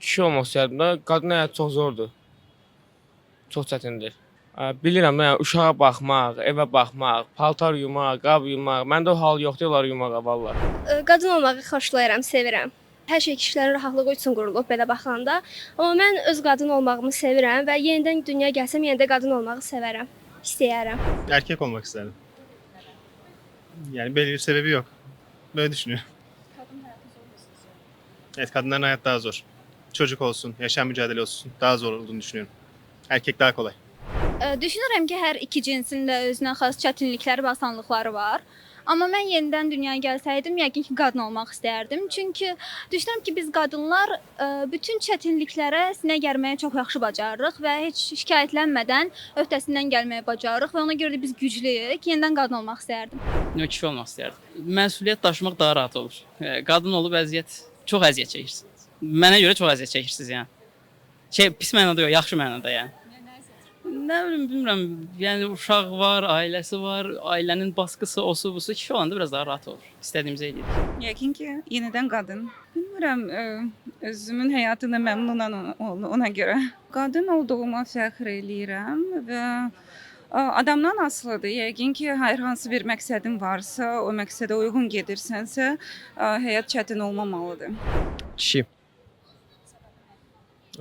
kişi olmaq istəyərdim də. Qadın həyatı çox zordur. Çox çətindir. Bilirəm də, yəni uşağa baxmaq, evə baxmaq, paltar yumaq, qab yumaq. Məndə o hal yoxdur, onları yumağa vallah. Qadın olmağı xoşlayıram, sevirəm. Hər şey kişilərin rahatlığı üçün qurulub belə baxanda. Amma mən öz qadın olmağımı sevirəm və yenidən dünyaya gəlsəm yenə də qadın olmağı sevərəm, istəyərəm. Erkek olmak isterdim. Yani belli bir sebebi yok. Böyle düşünüyorum. Evet, kadınların hayat daha zor. Çocuk olsun, yaşam mücadele olsun daha zor olduğunu düşünüyorum. Erkek daha kolay. Düşünürəm ki, hər iki cinsin də özünə xas çətinlikləri və asanlıqları var. Amma mən yenidən dünyaya gəlsəydim, yəqin ki, qadın olmaq istərdim. Çünki düşünürəm ki, biz qadınlar bütün çətinliklərə sinə gərməyə çox yaxşı bacarırıq və heç şikayətlənmədən öhdəsindən gəlməyə bacarırıq və ona görə də biz güclüyük. Yenidən qadın olmaq istərdim. Kişi olmaq istərdim. Məsuliyyət daşımaq daha rahat olur. Qadın olub çox əziyyət çəkirsiniz. Mənə görə çox əziyyət çəkirsiniz yəni. Pis mənada yox, yaxşı mənada yəni. Nə bilim, bilmirəm. Yəni uşaq var, ailəsi var, ailənin baskısı, osu, busu. Kişi olanda biraz daha rahat olur. İstədiyimizi eləyirik. Yəqin ki, yenidən qadın. Bilmirəm, özümün həyatını məmnunam ona görə. Qadın olduğuma fəxr eləyirəm və adamdan asılıdır. Yəqin ki, hər hansı bir məqsədin varsa, o məqsədə uyğun gedirsənsə, həyat çətin olmamalıdır. Kişi.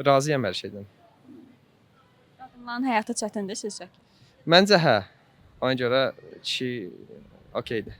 Razıyam hər şeydən. Qadınların həyatı çətindir sizcə? Məncə hə. Ona görə kişi okeydir.